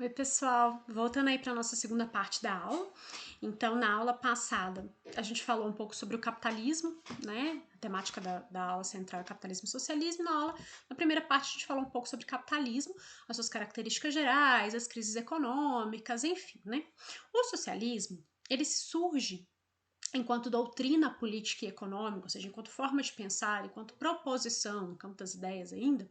Oi, pessoal! Voltando aí para a nossa segunda parte da aula. Então, na aula passada, a gente falou um pouco sobre o capitalismo, né? A temática da aula central é capitalismo e socialismo. Na primeira parte, a gente falou um pouco sobre capitalismo, as suas características gerais, as crises econômicas, enfim, né? O socialismo, ele surge enquanto doutrina política e econômica, ou seja, enquanto forma de pensar, enquanto proposição no campo das ideias ainda,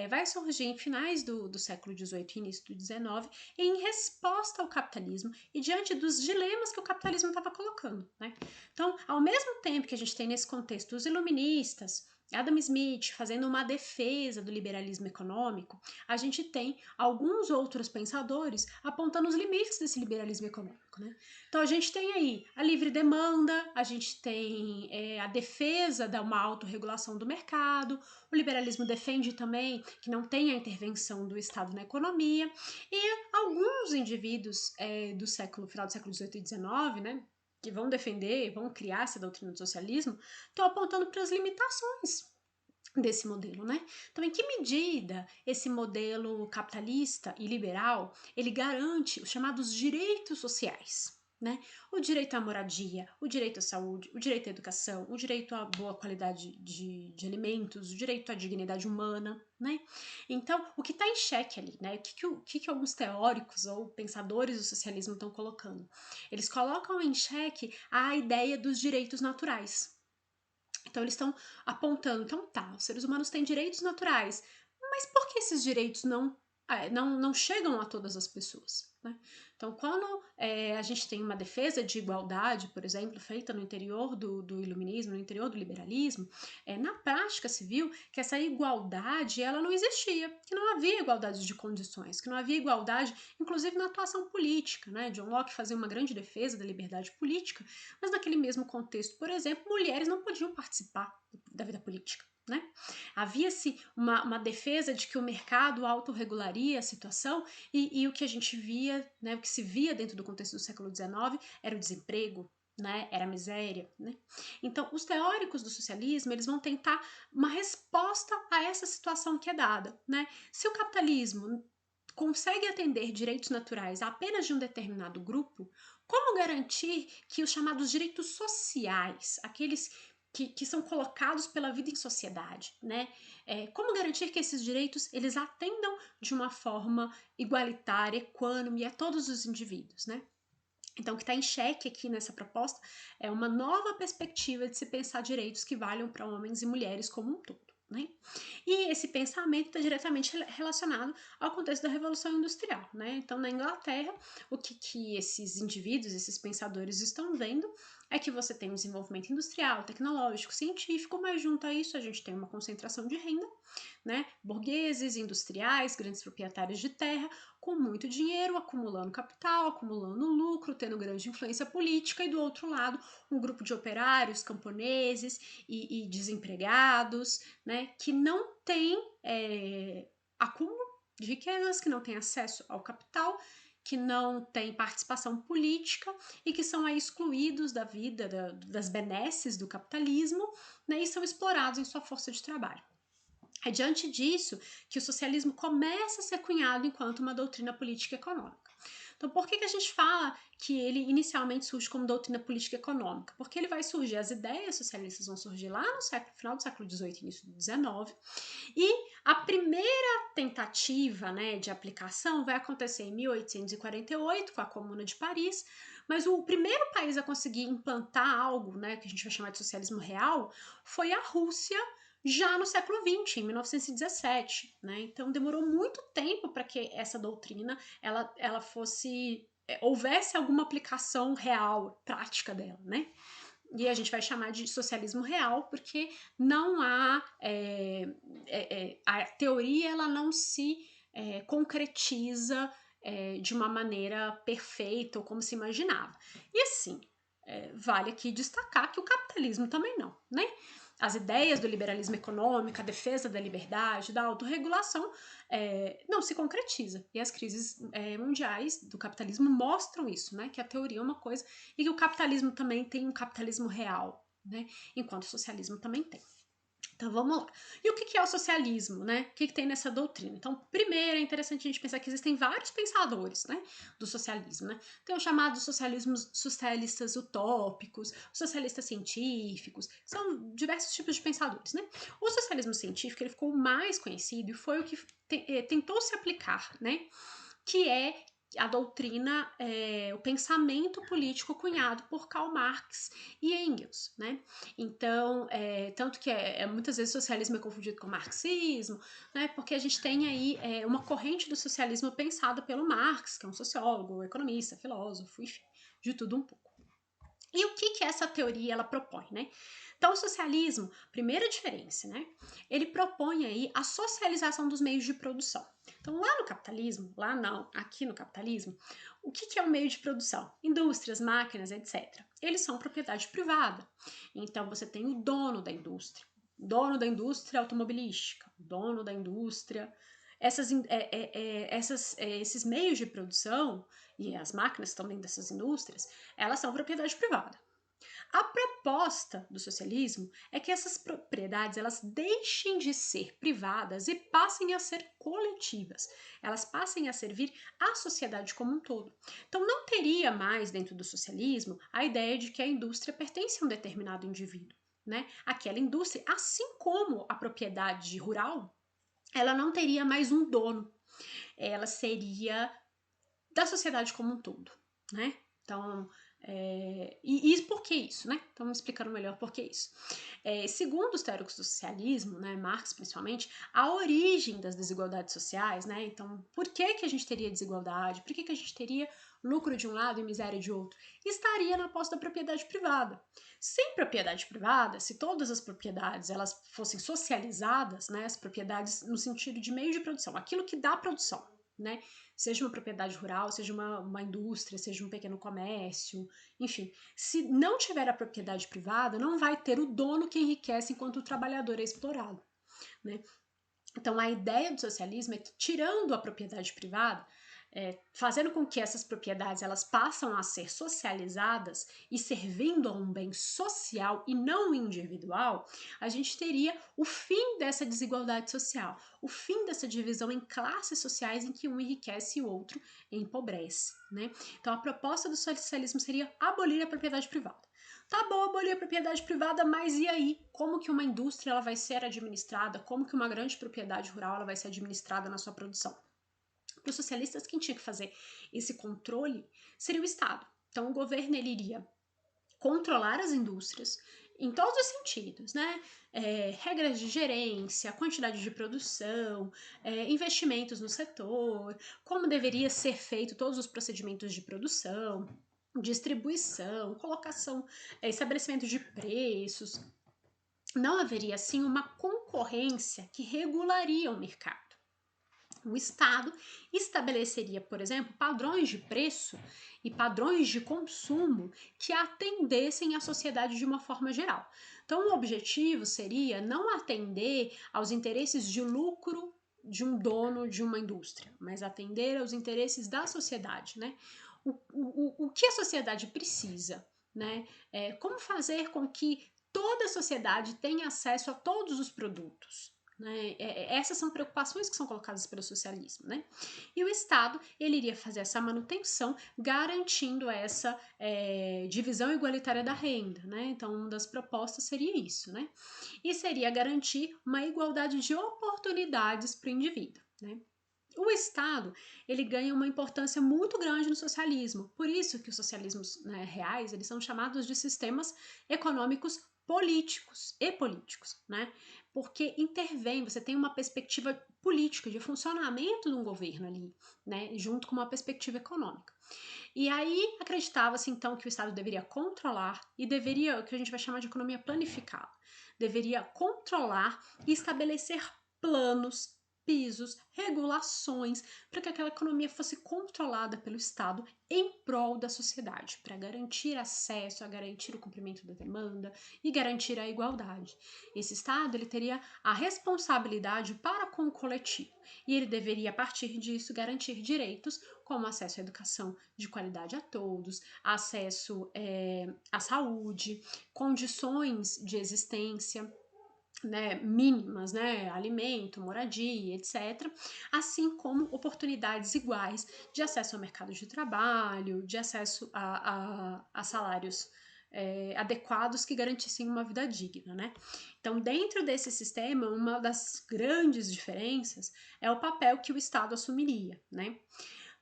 vai surgir em finais do século XVIII e início do XIX em resposta ao capitalismo e diante dos dilemas que o capitalismo estava colocando, né? Então, ao mesmo tempo que a gente tem nesse contexto os iluministas, Adam Smith fazendo uma defesa do liberalismo econômico, a gente tem alguns outros pensadores apontando os limites desse liberalismo econômico, né? Então a gente tem aí a livre demanda, a gente tem a defesa de uma autorregulação do mercado, o liberalismo defende também que não tenha intervenção do Estado na economia, e alguns indivíduos final do século XVIII e XIX, né, que vão defender, vão criar essa doutrina do socialismo, estão apontando para as limitações desse modelo, né? Então, em que medida esse modelo capitalista e liberal, ele garante os chamados direitos sociais, né? O direito à moradia, o direito à saúde, o direito à educação, o direito à boa qualidade de alimentos, o direito à dignidade humana, né? Então, o que está em xeque ali, né? O que alguns teóricos ou pensadores do socialismo estão colocando? Eles colocam em xeque a ideia dos direitos naturais. Então eles estão apontando, então tá, os seres humanos têm direitos naturais, mas por que esses direitos não chegam a todas as pessoas, né? Então, quando a gente tem uma defesa de igualdade, por exemplo, feita no interior do iluminismo, no interior do liberalismo, na prática se viu que essa igualdade ela não existia, que não havia igualdade de condições, que não havia igualdade, inclusive na atuação política, né? John Locke fazia uma grande defesa da liberdade política, mas naquele mesmo contexto, por exemplo, mulheres não podiam participar da vida política, né? Havia-se uma defesa de que o mercado autorregularia a situação e o que a gente via, né, o que se via dentro do contexto do século XIX era o desemprego, né, era a miséria, né? Então, os teóricos do socialismo, eles vão tentar uma resposta a essa situação que é dada, né? Se o capitalismo consegue atender direitos naturais apenas de um determinado grupo, como garantir que os chamados direitos sociais, aqueles que são colocados pela vida em sociedade, né? Como garantir que esses direitos eles atendam de uma forma igualitária, equânime a todos os indivíduos, né? Então, o que está em xeque aqui nessa proposta é uma nova perspectiva de se pensar direitos que valham para homens e mulheres como um todo, né? E esse pensamento está diretamente relacionado ao contexto da Revolução Industrial, né? Então, na Inglaterra, o que esses indivíduos, esses pensadores estão vendo é que você tem um desenvolvimento industrial, tecnológico, científico, mas junto a isso a gente tem uma concentração de renda, né? Burgueses, industriais, grandes proprietários de terra, com muito dinheiro, acumulando capital, acumulando lucro, tendo grande influência política, e do outro lado, um grupo de operários, camponeses e desempregados, né? Que não tem acúmulo de riquezas, que não tem acesso ao capital, que não têm participação política e que são aí excluídos da vida, das benesses do capitalismo, né, e são explorados em sua força de trabalho. É diante disso que o socialismo começa a ser cunhado enquanto uma doutrina política e econômica. Então, por que a gente fala que ele inicialmente surge como doutrina política e econômica? Porque ele vai surgir, as ideias socialistas vão surgir lá no final do século XVIII, início do XIX, e a primeira tentativa, né, de aplicação vai acontecer em 1848, com a Comuna de Paris, mas o primeiro país a conseguir implantar algo, né, que a gente vai chamar de socialismo real, foi a Rússia, já no século XX, em 1917, né? Então demorou muito tempo para que essa doutrina ela fosse houvesse alguma aplicação real, prática dela, né? E a gente vai chamar de socialismo real porque não há a teoria ela não se concretiza de uma maneira perfeita ou como se imaginava. E assim, vale aqui destacar que o capitalismo também não, né? As ideias do liberalismo econômico, a defesa da liberdade, da autorregulação, não se concretiza. E as crises mundiais do capitalismo mostram isso, né? Que a teoria é uma coisa e que o capitalismo também tem um capitalismo real, né? Enquanto o socialismo também tem. Então vamos lá. E o que é o socialismo, né? O que tem nessa doutrina? Então, primeiro é interessante a gente pensar que existem vários pensadores, né, do socialismo, né? Tem os chamados socialismos socialistas utópicos, socialistas científicos, são diversos tipos de pensadores, né? O socialismo científico ele ficou mais conhecido e foi o que tentou se aplicar, né? Que é a doutrina, o pensamento político cunhado por Karl Marx e Engels, né? Então, tanto que muitas vezes o socialismo é confundido com marxismo, né? Porque a gente tem aí uma corrente do socialismo pensada pelo Marx, que é um sociólogo, economista, filósofo, enfim, de tudo um pouco. E o que essa teoria ela propõe, né? Então, o socialismo, primeira diferença, né? Ele propõe aí a socialização dos meios de produção. Então, lá no capitalismo, lá não, aqui no capitalismo, o que é o meio de produção? Indústrias, máquinas, etc. Eles são propriedade privada. Então, você tem o dono da indústria, dono da indústria automobilística, dono da indústria. Esses meios de produção e as máquinas também dessas indústrias, elas são propriedade privada. A proposta do socialismo é que essas propriedades elas deixem de ser privadas e passem a ser coletivas. Elas passem a servir à sociedade como um todo. Então não teria mais dentro do socialismo a ideia de que a indústria pertence a um determinado indivíduo, né? Aquela indústria, assim como a propriedade rural, ela não teria mais um dono. Ela seria da sociedade como um todo, né? Então, e por que isso, né? Então, me explicando melhor por que isso. Segundo os teóricos do socialismo, né, Marx principalmente, a origem das desigualdades sociais, né? Então, por que a gente teria desigualdade? Por que a gente teria lucro de um lado e miséria de outro? Estaria na posse da propriedade privada. Sem propriedade privada, se todas as propriedades elas fossem socializadas, né, as propriedades no sentido de meio de produção, aquilo que dá produção, né? Seja uma propriedade rural, seja uma indústria, seja um pequeno comércio, enfim. Se não tiver a propriedade privada, não vai ter o dono que enriquece enquanto o trabalhador é explorado, né? Então, a ideia do socialismo é que, tirando a propriedade privada, fazendo com que essas propriedades elas passam a ser socializadas e servindo a um bem social e não individual, a gente teria o fim dessa desigualdade social, o fim dessa divisão em classes sociais em que um enriquece e o outro empobrece, né? Então, a proposta do socialismo seria abolir a propriedade privada. Tá bom abolir a propriedade privada, mas e aí? Como que uma indústria ela vai ser administrada? Como que uma grande propriedade rural ela vai ser administrada na sua produção? Para os socialistas, quem tinha que fazer esse controle seria o Estado. Então, o governo ele iria controlar as indústrias em todos os sentidos, né? Regras de gerência, quantidade de produção, investimentos no setor, como deveria ser feito todos os procedimentos de produção, distribuição, colocação, estabelecimento de preços. Não haveria, assim, uma concorrência que regularia o mercado. O Estado estabeleceria, por exemplo, padrões de preço e padrões de consumo que atendessem à sociedade de uma forma geral. Então, o objetivo seria não atender aos interesses de lucro de um dono de uma indústria, mas atender aos interesses da sociedade, né? O que a sociedade precisa, né? Como fazer com que toda a sociedade tenha acesso a todos os produtos, né? Essas são preocupações que são colocadas pelo socialismo, né? E o Estado ele iria fazer essa manutenção, garantindo essa divisão igualitária da renda, né? Então, uma das propostas seria isso, né? E seria garantir uma igualdade de oportunidades para o indivíduo, né? O Estado ele ganha uma importância muito grande no socialismo, por isso que os socialismos, né, reais eles são chamados de sistemas econômicos políticos, né? Porque intervém, você tem uma perspectiva política de funcionamento de um governo ali, né? Junto com uma perspectiva econômica. E aí acreditava-se então que o Estado deveria controlar e deveria, o que a gente vai chamar de economia planificada, deveria controlar e estabelecer planos, pisos, regulações, para que aquela economia fosse controlada pelo Estado em prol da sociedade, para garantir acesso, a garantir o cumprimento da demanda e garantir a igualdade. Esse Estado ele teria a responsabilidade para com o coletivo e ele deveria, a partir disso, garantir direitos como acesso à educação de qualidade a todos, acesso à saúde, condições de existência, né, mínimas, né, alimento, moradia, etc., assim como oportunidades iguais de acesso ao mercado de trabalho, de acesso a salários adequados que garantissem uma vida digna, né? Então, dentro desse sistema, uma das grandes diferenças é o papel que o Estado assumiria, né?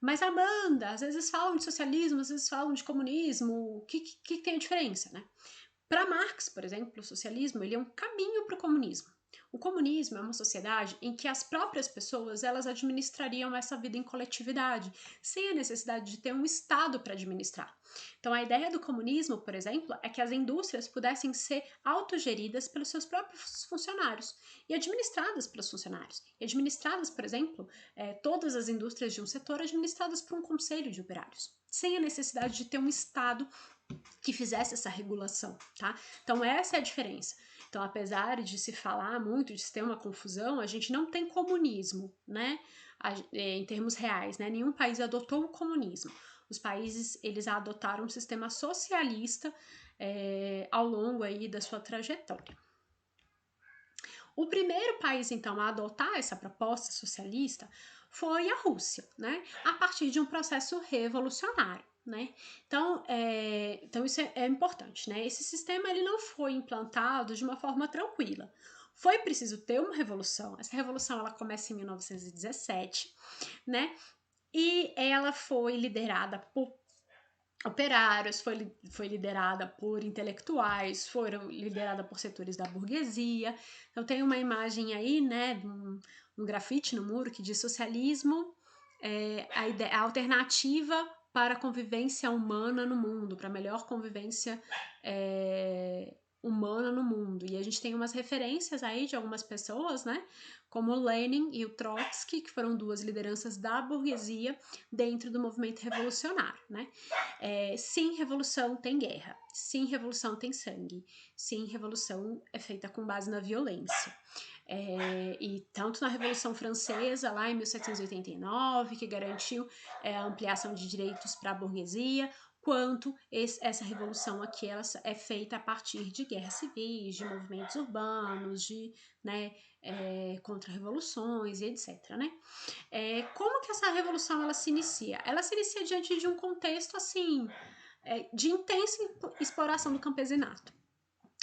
Mas, Amanda, às vezes falam de socialismo, às vezes falam de comunismo, o que tem a diferença, né? Para Marx, por exemplo, o socialismo ele é um caminho para o comunismo. O comunismo é uma sociedade em que as próprias pessoas elas administrariam essa vida em coletividade, sem a necessidade de ter um Estado para administrar. Então, a ideia do comunismo, por exemplo, é que as indústrias pudessem ser autogeridas pelos seus próprios funcionários e administradas pelos funcionários. E administradas, por exemplo, todas as indústrias de um setor administradas por um conselho de operários, sem a necessidade de ter um Estado que fizesse essa regulação, tá? Então essa é a diferença. Então, apesar de se falar muito, de se ter uma confusão, a gente não tem comunismo, né? Em termos reais, né? Nenhum país adotou o comunismo. Os países, eles adotaram um sistema socialista ao longo aí da sua trajetória. O primeiro país, então, a adotar essa proposta socialista foi a Rússia, né? A partir de um processo revolucionário. Né? Então isso é importante, né? Esse sistema ele não foi implantado de uma forma tranquila. Foi preciso ter uma revolução. Essa revolução ela começa em 1917, né? E ela foi liderada por operários, foi liderada por intelectuais, foram liderada por setores da burguesia. Então tem uma imagem aí, né, um grafite no muro que diz socialismo, a alternativa para a convivência humana no mundo, para a melhor convivência humana no mundo. E a gente tem umas referências aí de algumas pessoas, né, como o Lenin e o Trotsky, que foram duas lideranças da burguesia dentro do movimento revolucionário, né? Sim, revolução tem guerra. Sim, revolução tem sangue. Sim, revolução é feita com base na violência. E tanto na Revolução Francesa, lá em 1789, que garantiu a ampliação de direitos para a burguesia, quanto essa revolução aqui ela é feita a partir de guerras civis, de movimentos urbanos, de contra-revoluções e etc. Né? Como que essa revolução ela se inicia? Ela se inicia diante de um contexto assim de intensa exploração do campesinato.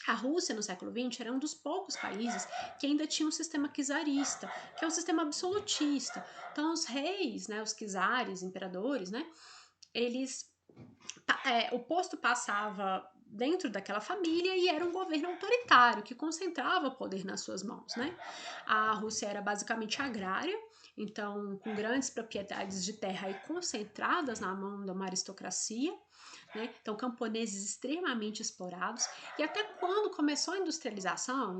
A Rússia, no século XX, era um dos poucos países que ainda tinha um sistema czarista, que é um sistema absolutista. Então, os reis, né, os czares, imperadores, né, o posto passava dentro daquela família e era um governo autoritário que concentrava o poder nas suas mãos, né? A Rússia era basicamente agrária, então com grandes propriedades de terra aí concentradas na mão de uma aristocracia, né? Então camponeses extremamente explorados. E até quando começou a industrialização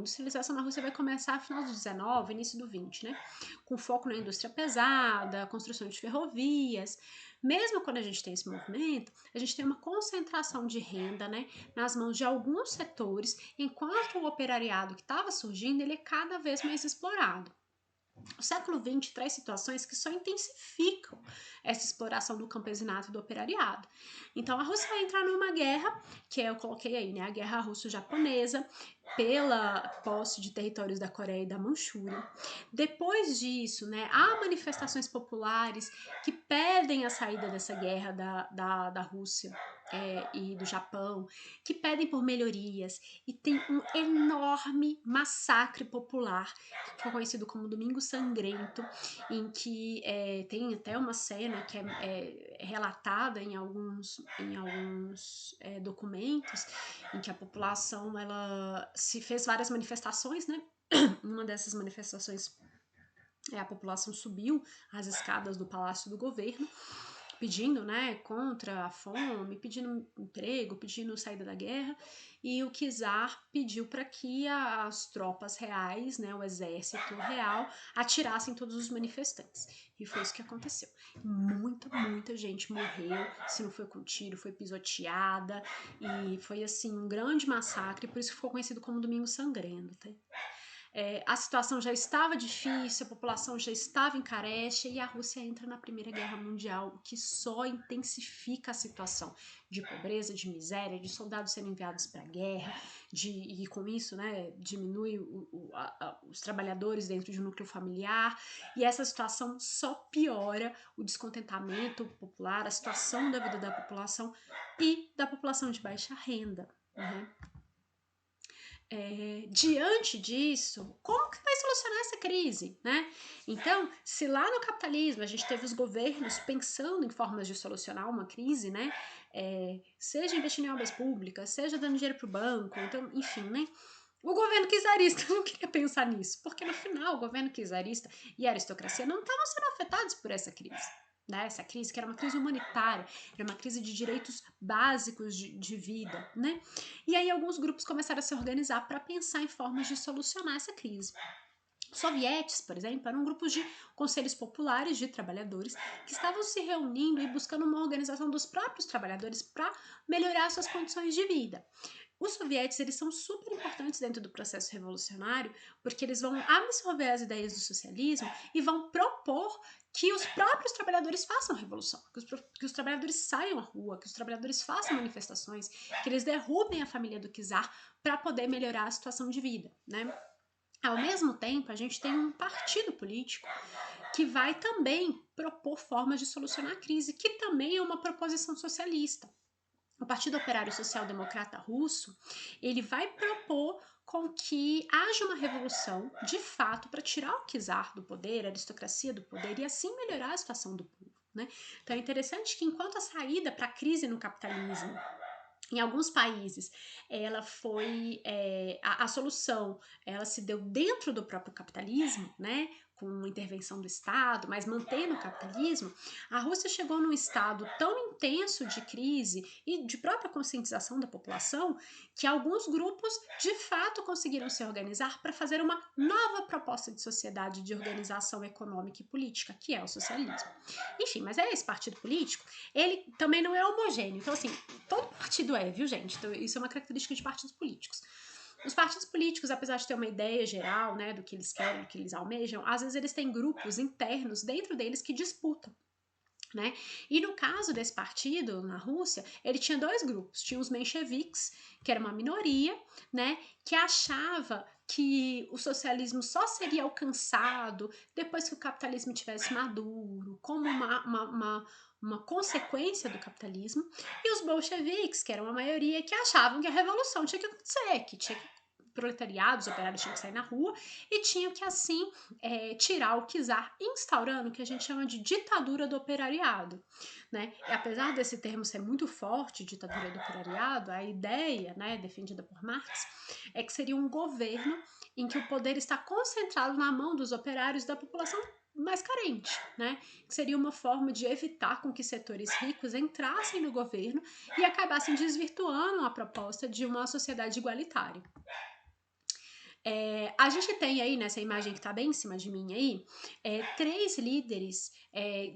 na Rússia vai começar no final do 19, início do 20, né? Com foco na indústria pesada, construção de ferrovias. Mesmo quando a gente tem esse movimento, a gente tem uma concentração de renda, né, nas mãos de alguns setores, enquanto o operariado que estava surgindo, ele é cada vez mais explorado. O século XX traz situações que só intensificam essa exploração do campesinato e do operariado. Então a Rússia vai entrar numa guerra, que eu coloquei aí, né, a guerra russo-japonesa, pela posse de territórios da Coreia e da Manchúria. Depois disso, né, há manifestações populares que pedem a saída dessa guerra da Rússia e do Japão, que pedem por melhorias, e tem um enorme massacre popular, que foi conhecido como Domingo Sangrento, em que tem até uma cena que é relatada em alguns documentos, em que a população ela se fez várias manifestações, né? Uma dessas manifestações a população subiu as escadas do Palácio do Governo, pedindo, né, contra a fome, pedindo emprego, pedindo saída da guerra, e o czar pediu para que as tropas reais, né, o exército real, atirassem todos os manifestantes. E foi isso que aconteceu. Muita gente morreu, se não foi com tiro, foi pisoteada, e foi assim um grande massacre, por isso que ficou conhecido como Domingo Sangrento. Tá? A situação já estava difícil, a população já estava em careche e a Rússia entra na Primeira Guerra Mundial, o que só intensifica a situação de pobreza, de miséria, de soldados sendo enviados para a guerra, e com isso, né, diminui os trabalhadores dentro de um núcleo familiar, e essa situação só piora o descontentamento popular, a situação da vida da população e da população de baixa renda, né? Diante disso, como que vai solucionar essa crise, né? Então, se lá no capitalismo a gente teve os governos pensando em formas de solucionar uma crise, né? Seja investindo em obras públicas, seja dando dinheiro para o banco, então, enfim, né? O governo czarista não queria pensar nisso, porque no final o governo czarista e a aristocracia não estavam sendo afetados por essa crise. Né, essa crise que era uma crise humanitária, era uma crise de direitos básicos de vida, né? E aí alguns grupos começaram a se organizar para pensar em formas de solucionar essa crise. Os sovietes, por exemplo, eram grupos de conselhos populares de trabalhadores que estavam se reunindo e buscando uma organização dos próprios trabalhadores para melhorar suas condições de vida. Os sovietes, eles são super importantes dentro do processo revolucionário, porque eles vão absorver as ideias do socialismo e vão propor que os próprios trabalhadores façam revolução, que os trabalhadores saiam à rua, que os trabalhadores façam manifestações, que eles derrubem a família do czar para poder melhorar a situação de vida, né? Ao mesmo tempo, a gente tem um partido político que vai também propor formas de solucionar a crise, que também é uma proposição socialista. O Partido Operário Social Democrata Russo, ele vai propor com que haja uma revolução, de fato, para tirar o czar do poder, a aristocracia do poder, e assim melhorar a situação do povo, né? Então é interessante que enquanto a saída para a crise no capitalismo em alguns países, ela foi a solução, ela se deu dentro do próprio capitalismo, né? Com uma intervenção do Estado, mas mantendo o capitalismo, a Rússia chegou num estado tão intenso de crise e de própria conscientização da população que alguns grupos de fato conseguiram se organizar para fazer uma nova proposta de sociedade de organização econômica e política, que é o socialismo. Enfim, mas esse partido político, ele também não é homogêneo. Então, assim, todo partido viu, gente? Então, isso é uma característica de partidos políticos. Os partidos políticos, apesar de ter uma ideia geral, né, do que eles querem, do que eles almejam, às vezes eles têm grupos internos dentro deles que disputam. Né? E no caso desse partido na Rússia, ele tinha dois grupos. Tinha os mencheviques, que era uma minoria, né, que achava que o socialismo só seria alcançado depois que o capitalismo tivesse maduro, como uma consequência do capitalismo, e os bolcheviques, que eram uma maioria que achavam que a revolução tinha que acontecer, que tinha que proletariados, operários tinham que sair na rua e tinham que, assim, tirar o czar, instaurando o que a gente chama de ditadura do operariado. Né? E apesar desse termo ser muito forte, ditadura do operariado, a ideia, né, defendida por Marx, é que seria um governo em que o poder está concentrado na mão dos operários da população mais carente, né? Que seria uma forma de evitar com que setores ricos entrassem no governo e acabassem desvirtuando a proposta de uma sociedade igualitária. A gente tem aí, nessa imagem que está bem em cima de mim aí, três líderes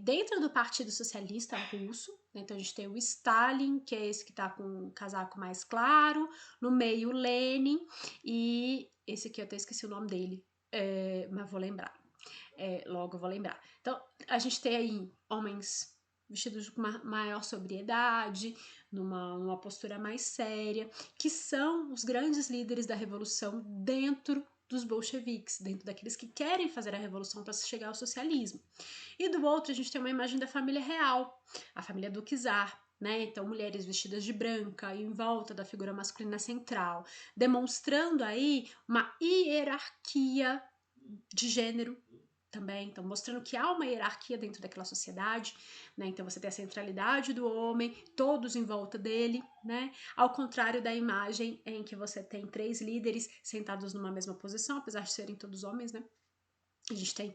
dentro do Partido Socialista Russo. Né? Então a gente tem o Stalin, que é esse que está com o casaco mais claro, no meio o Lenin, e esse aqui eu até esqueci o nome dele, mas vou lembrar. Logo eu vou lembrar. Então a gente tem aí homens vestidos com uma maior sobriedade, numa postura mais séria, que são os grandes líderes da revolução dentro dos bolcheviques, dentro daqueles que querem fazer a revolução para chegar ao socialismo. E do outro a gente tem uma imagem da família real, a família do czar, né? Então, mulheres vestidas de branca e em volta da figura masculina central, demonstrando aí uma hierarquia de gênero também, então mostrando que há uma hierarquia dentro daquela sociedade, né? Então você tem a centralidade do homem, todos em volta dele, né? Ao contrário da imagem em que você tem três líderes sentados numa mesma posição, apesar de serem todos homens, né? A gente tem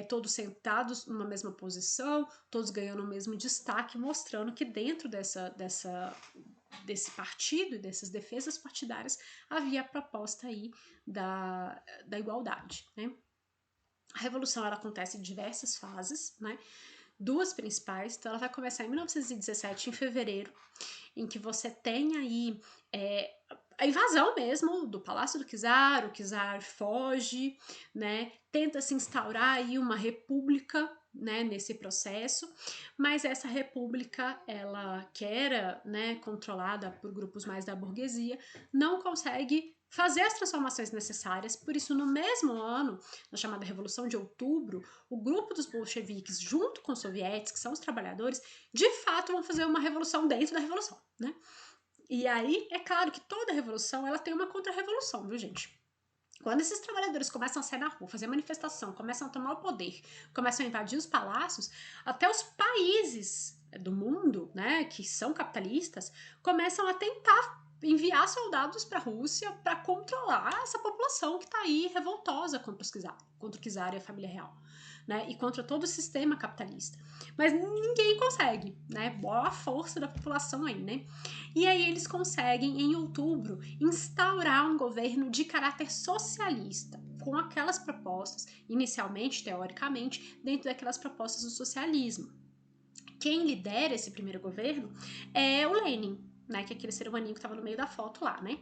todos sentados numa mesma posição, todos ganhando o mesmo destaque, mostrando que dentro desse partido e dessas defesas partidárias havia a proposta aí da igualdade, né? A revolução ela acontece em diversas fases, né? duas principais. Então, ela vai começar em 1917, em fevereiro, em que você tem aí a invasão mesmo do Palácio do Czar, o Czar foge, né, tenta se instaurar aí uma república, né, nesse processo, mas essa república, ela que era, né, controlada por grupos mais da burguesia, não consegue fazer as transformações necessárias. Por isso, no mesmo ano, na chamada Revolução de Outubro, o grupo dos bolcheviques, junto com os soviéticos, que são os trabalhadores, de fato vão fazer uma revolução dentro da revolução, né? E aí, é claro que toda revolução, ela tem uma contra-revolução, viu, gente? Quando esses trabalhadores começam a sair na rua, fazer manifestação, começam a tomar o poder, começam a invadir os palácios, até os países do mundo, né, que são capitalistas, começam a tentar enviar soldados para a Rússia para controlar essa população que está aí revoltosa contra o czar e a família real, né, e contra todo o sistema capitalista. Mas ninguém consegue, né, boa força da população aí, né. E aí eles conseguem, em outubro, instaurar um governo de caráter socialista, com aquelas propostas, inicialmente, teoricamente, dentro daquelas propostas do socialismo. Quem lidera esse primeiro governo é o Lenin, né, que é aquele ser humaninho que estava no meio da foto lá, né?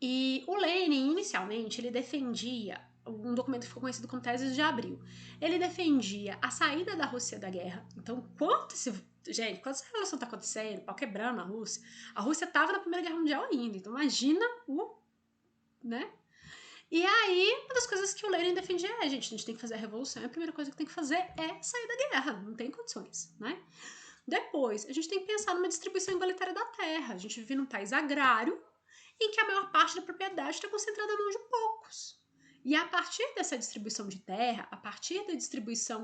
E o Lenin, inicialmente, ele defendia um documento que ficou conhecido como Teses de Abril. Ele defendia a saída da Rússia da guerra. Então, gente, quando essa revolução tá acontecendo, pau quebrando a Rússia tava na Primeira Guerra Mundial ainda. Então, imagina né? E aí, uma das coisas que o Lenin defendia é, gente, a gente tem que fazer a revolução, e a primeira coisa que tem que fazer é sair da guerra, não tem condições, né? Depois, a gente tem que pensar numa distribuição igualitária da terra. A gente vive num país agrário, em que a maior parte da propriedade está concentrada na mão de poucos. E a partir dessa distribuição de terra, a partir da distribuição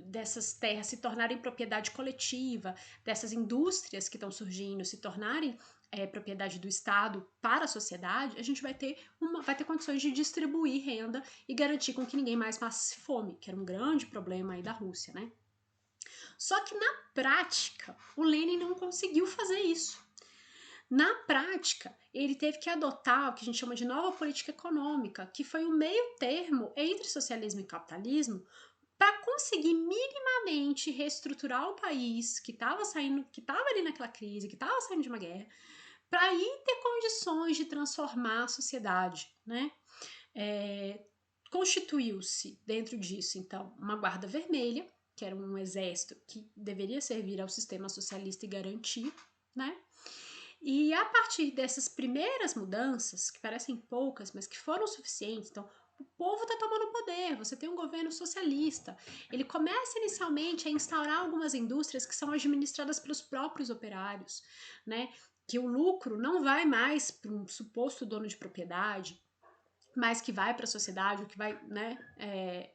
dessas terras se tornarem propriedade coletiva, dessas indústrias que estão surgindo se tornarem propriedade do Estado para a sociedade, a gente vai ter condições de distribuir renda e garantir com que ninguém mais passe fome, que era um grande problema aí da Rússia, né? Só que na prática, o Lenin não conseguiu fazer isso. Na prática, ele teve que adotar o que a gente chama de nova política econômica, que foi um meio termo entre socialismo e capitalismo, para conseguir minimamente reestruturar o país que estava ali naquela crise, que estava saindo de uma guerra, para aí ter condições de transformar a sociedade, né? Constituiu-se dentro disso, então, uma guarda vermelha, que era um exército que deveria servir ao sistema socialista e garantir, né? E a partir dessas primeiras mudanças, que parecem poucas, mas que foram suficientes, então o povo está tomando poder, você tem um governo socialista. Ele começa inicialmente a instaurar algumas indústrias que são administradas pelos próprios operários, né? Que o lucro não vai mais para um suposto dono de propriedade, mas que vai para a sociedade, o que vai, né,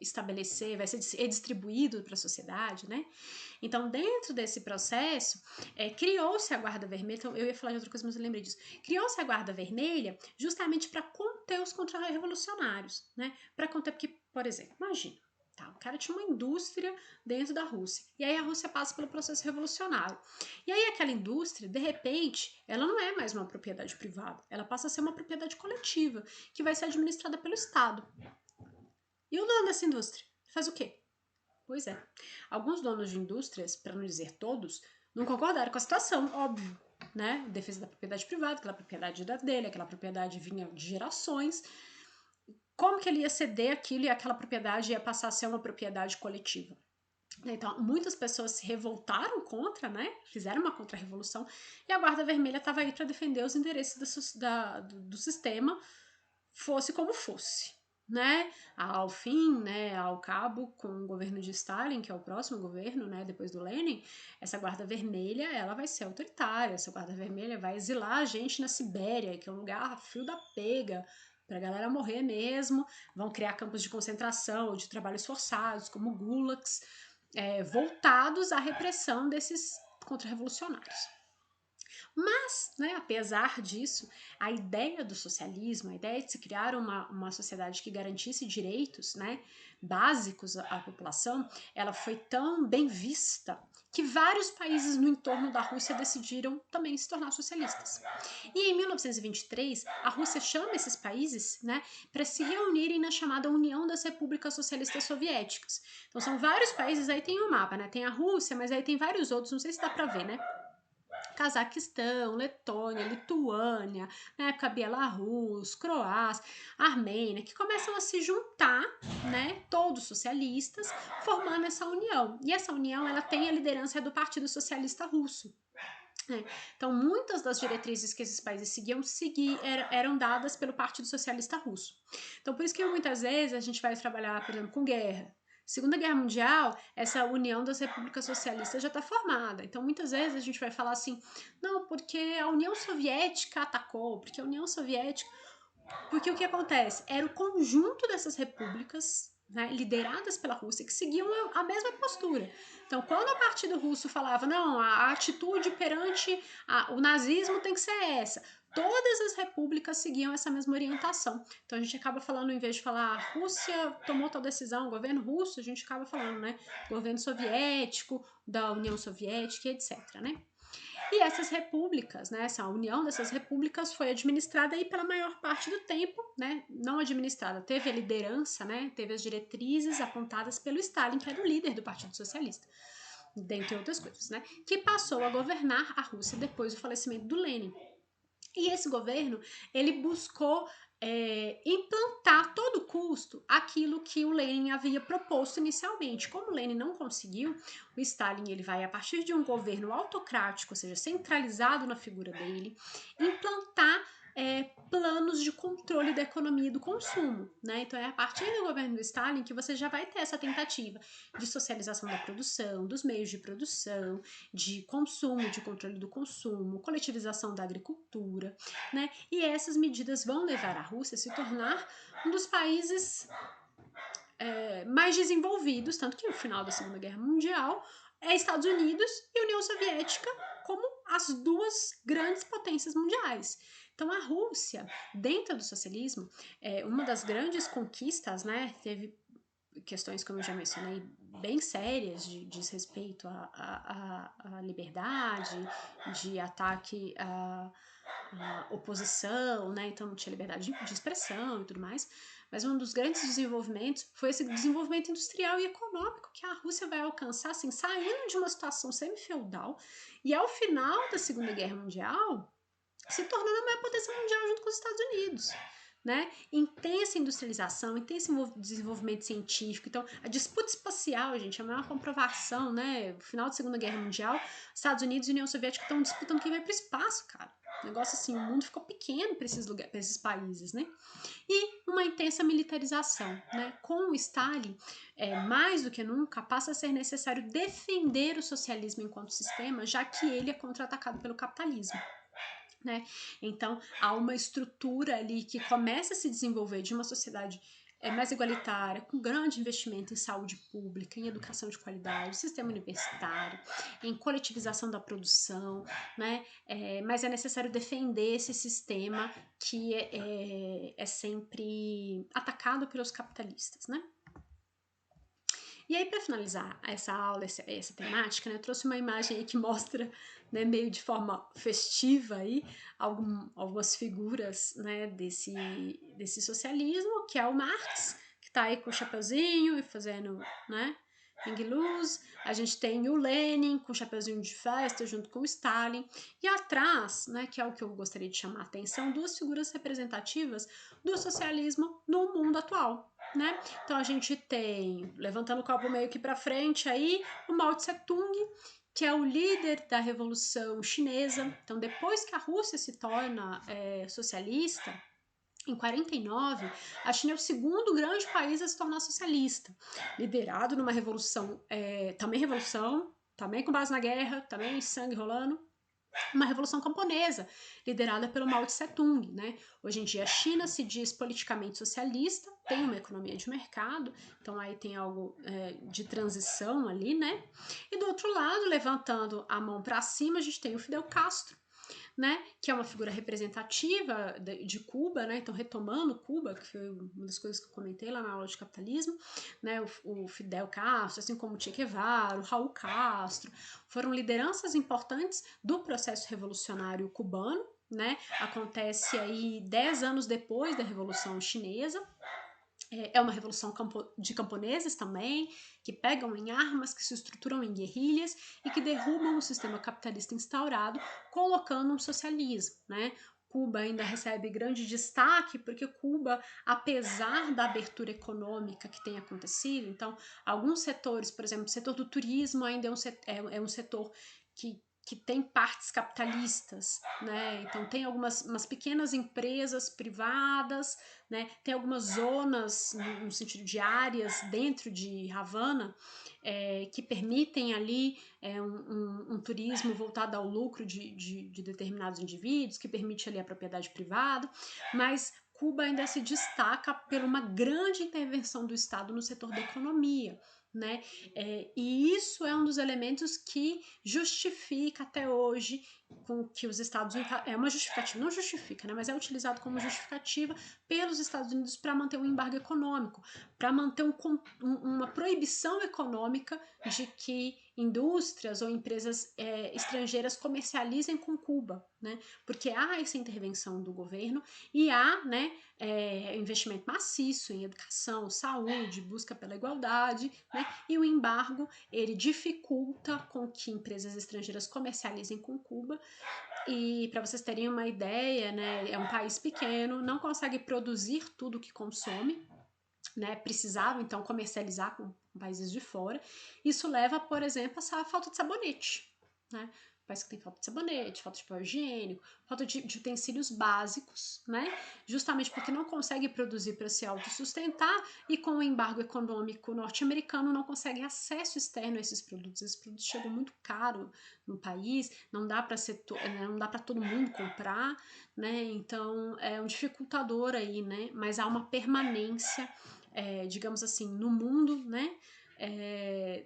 estabelecer, vai ser distribuído para a sociedade, né? Então, dentro desse processo, criou-se a Guarda Vermelha. Então, eu ia falar de outra coisa, mas eu lembrei disso. Criou-se a Guarda Vermelha justamente para conter os contra-revolucionários, né? Para conter, porque, por exemplo, imagina, tá, o cara tinha uma indústria dentro da Rússia, e aí a Rússia passa pelo processo revolucionário. E aí aquela indústria, de repente, ela não é mais uma propriedade privada, ela passa a ser uma propriedade coletiva, que vai ser administrada pelo Estado. E o dono dessa indústria faz o quê? Pois é. Alguns donos de indústrias, para não dizer todos, não concordaram com a situação, óbvio, né? Defesa da propriedade privada, aquela propriedade era dele, aquela propriedade vinha de gerações. Como que ele ia ceder aquilo e aquela propriedade ia passar a ser uma propriedade coletiva? Então, muitas pessoas se revoltaram contra, né? Fizeram uma contra-revolução e a Guarda Vermelha estava aí para defender os interesses do sistema, fosse como fosse, né? Ao fim, né, ao cabo, com o governo de Stalin, que é o próximo governo, né, depois do Lenin, essa Guarda Vermelha, ela vai ser autoritária, essa Guarda Vermelha vai exilar a gente na Sibéria, que é um lugar frio da pega, pra galera morrer mesmo, vão criar campos de concentração, de trabalhos forçados, como gulags, voltados à repressão desses contra-revolucionários. Mas, né, apesar disso, a ideia do socialismo, a ideia de se criar uma sociedade que garantisse direitos, né, básicos à população, ela foi tão bem vista que vários países no entorno da Rússia decidiram também se tornar socialistas. E em 1923, a Rússia chama esses países, né, para se reunirem na chamada União das Repúblicas Socialistas Soviéticas. Então são vários países, aí tem um mapa, né? Tem a Rússia, mas aí tem vários outros, não sei se dá para ver, né? Cazaquistão, Letônia, Lituânia, na época Bielorrússia, Croácia, Armênia, que começam a se juntar, né, todos socialistas, formando essa união. E essa união, ela tem a liderança do Partido Socialista Russo. Então, muitas das diretrizes que esses países seguiam eram dadas pelo Partido Socialista Russo. Então, por isso que muitas vezes a gente vai trabalhar, por exemplo, com guerra. Segunda Guerra Mundial, essa união das repúblicas socialistas já está formada. Então, muitas vezes a gente vai falar assim, não, porque a União Soviética atacou, porque a União Soviética... Porque o que acontece? Era o conjunto dessas repúblicas, né, lideradas pela Rússia, que seguiam a mesma postura. Então, quando o Partido Russo falava, não, a atitude perante o nazismo tem que ser essa, todas as repúblicas seguiam essa mesma orientação. Então, a gente acaba falando, em vez de falar a Rússia tomou tal decisão, o governo russo, a gente acaba falando, né, governo soviético, da União Soviética, etc., né? E essas repúblicas, né, essa união dessas repúblicas foi administrada aí pela maior parte do tempo, né, não administrada, teve a liderança, né, teve as diretrizes apontadas pelo Stalin, que era o líder do Partido Socialista, dentre outras coisas, né, que passou a governar a Rússia depois do falecimento do Lenin. E esse governo, ele buscou implantar a todo custo aquilo que o Lenin havia proposto inicialmente. Como o Lenin não conseguiu, o Stalin ele vai, a partir de um governo autocrático, ou seja, centralizado na figura dele, implantar planos de controle da economia e do consumo, né? Então é a partir do governo do Stalin que você já vai ter essa tentativa de socialização da produção, dos meios de produção, de consumo, de controle do consumo, coletivização da agricultura, né? E essas medidas vão levar a Rússia a se tornar um dos países mais desenvolvidos, tanto que no final da Segunda Guerra Mundial Estados Unidos e União Soviética como as duas grandes potências mundiais. Então a Rússia, dentro do socialismo, uma das grandes conquistas, né, teve questões, como eu já mencionei, bem sérias de desrespeito à liberdade, de ataque à oposição, né? Então não tinha liberdade de expressão e tudo mais. Mas um dos grandes desenvolvimentos foi esse desenvolvimento industrial e econômico que a Rússia vai alcançar, assim, saindo de uma situação semi-feudal e ao final da Segunda Guerra Mundial se tornando a maior potência mundial junto com os Estados Unidos. Né? Intensa industrialização, intenso desenvolvimento científico. Então, a disputa espacial, gente, é a maior comprovação, né? No final da Segunda Guerra Mundial, Estados Unidos e União Soviética estão disputando quem vai para o espaço, cara. Negócio assim, o mundo ficou pequeno para esses lugares, para esses países, né? E uma intensa militarização, né? Com o Stalin, mais do que nunca, passa a ser necessário defender o socialismo enquanto sistema, já que ele é contra-atacado pelo capitalismo. Né? Então, há uma estrutura ali que começa a se desenvolver de uma sociedade mais igualitária, com grande investimento em saúde pública, em educação de qualidade, sistema universitário, em coletivização da produção, né? Mas é necessário defender esse sistema que é sempre atacado pelos capitalistas, né? E aí, para finalizar essa aula, essa temática, né, eu trouxe uma imagem aí que mostra, né, meio de forma festiva aí, algumas figuras, né, desse socialismo, que é o Marx, que está aí com o chapeuzinho e fazendo, né, ring-luz. A gente tem o Lenin com o chapeuzinho de festa junto com o Stalin. E atrás, né, que é o que eu gostaria de chamar a atenção, duas figuras representativas do socialismo no mundo atual. Né? Então a gente tem, levantando o copo meio que para frente aí, o Mao Tse Tung, que é o líder da Revolução Chinesa. Então depois que a Rússia se torna socialista, em 49, a China é o segundo grande país a se tornar socialista, liderado numa revolução, também com base na guerra, também sangue rolando, uma revolução camponesa, liderada pelo Mao Tse Tung, né? Hoje em dia a China se diz politicamente socialista, tem uma economia de mercado, então aí tem algo de transição ali, né? E do outro lado, levantando a mão para cima, a gente tem o Fidel Castro, né, que é uma figura representativa de Cuba, né, então retomando Cuba, que foi uma das coisas que eu comentei lá na aula de capitalismo, né, o Fidel Castro, assim como o Che Guevara, o Raul Castro, foram lideranças importantes do processo revolucionário cubano, né, acontece aí 10 anos depois da Revolução Chinesa. É uma revolução de camponeses também, que pegam em armas, que se estruturam em guerrilhas e que derrubam o sistema capitalista instaurado, colocando um socialismo, né? Cuba ainda recebe grande destaque porque Cuba, apesar da abertura econômica que tem acontecido, então alguns setores, por exemplo, o setor do turismo ainda é um setor que tem partes capitalistas, né? Então tem umas pequenas empresas privadas, né? Tem algumas zonas, no sentido de áreas dentro de Havana, que permitem ali um turismo voltado ao lucro de determinados indivíduos, que permite ali a propriedade privada, mas Cuba ainda se destaca por uma grande intervenção do Estado no setor da economia, né? E isso é um dos elementos que justifica até hoje com que os Estados Unidos, é uma justificativa, não justifica, né? Mas é utilizado como justificativa pelos Estados Unidos para manter um embargo econômico, para manter uma proibição econômica de que indústrias ou empresas estrangeiras comercializem com Cuba, né? Porque há essa intervenção do governo e há, né, investimento maciço em educação, saúde, busca pela igualdade, né? E o embargo, ele dificulta com que empresas estrangeiras comercializem com Cuba. E para vocês terem uma ideia, né, é um país pequeno, não consegue produzir tudo que consome, né, precisava então comercializar com países de fora. Isso leva, por exemplo, a falta de sabonete, né? País que tem falta de sabonete, falta de papel higiênico, falta de utensílios básicos, né? Justamente porque não consegue produzir para se autossustentar e com o embargo econômico norte-americano não consegue acesso externo a esses produtos. Esses produtos chegam muito caro no país, não dá para todo mundo comprar, né? Então é um dificultador aí, né? Mas há uma permanência, digamos assim, no mundo, né?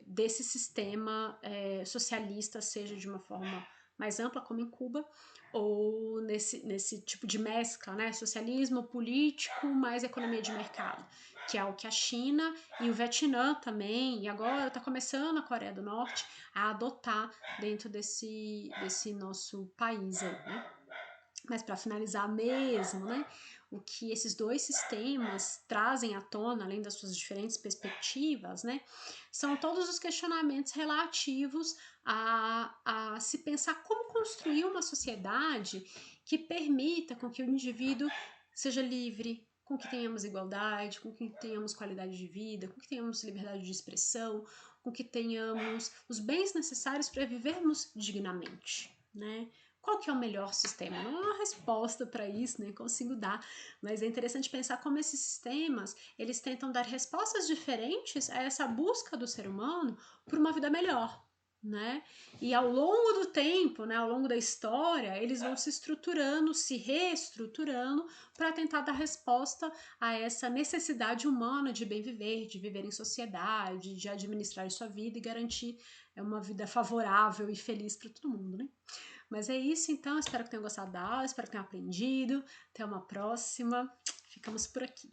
Desse sistema socialista, seja de uma forma mais ampla, como em Cuba, ou nesse tipo de mescla, né? Socialismo político mais economia de mercado, que é o que a China e o Vietnã também, e agora está começando a Coreia do Norte a adotar dentro desse nosso país aí, né? Mas para finalizar mesmo, né, o que esses dois sistemas trazem à tona, além das suas diferentes perspectivas, né, são todos os questionamentos relativos a se pensar como construir uma sociedade que permita com que o indivíduo seja livre, com que tenhamos igualdade, com que tenhamos qualidade de vida, com que tenhamos liberdade de expressão, com que tenhamos os bens necessários para vivermos dignamente, né? Qual que é o melhor sistema? Não há uma resposta para isso, nem consigo dar, mas é interessante pensar como esses sistemas, eles tentam dar respostas diferentes a essa busca do ser humano por uma vida melhor, né? E ao longo do tempo, né, ao longo da história, eles vão se estruturando, se reestruturando para tentar dar resposta a essa necessidade humana de bem viver, de viver em sociedade, de administrar sua vida e garantir uma vida favorável e feliz para todo mundo, né? Mas é isso então, espero que tenham gostado da aula, espero que tenham aprendido. Até uma próxima. Ficamos por aqui.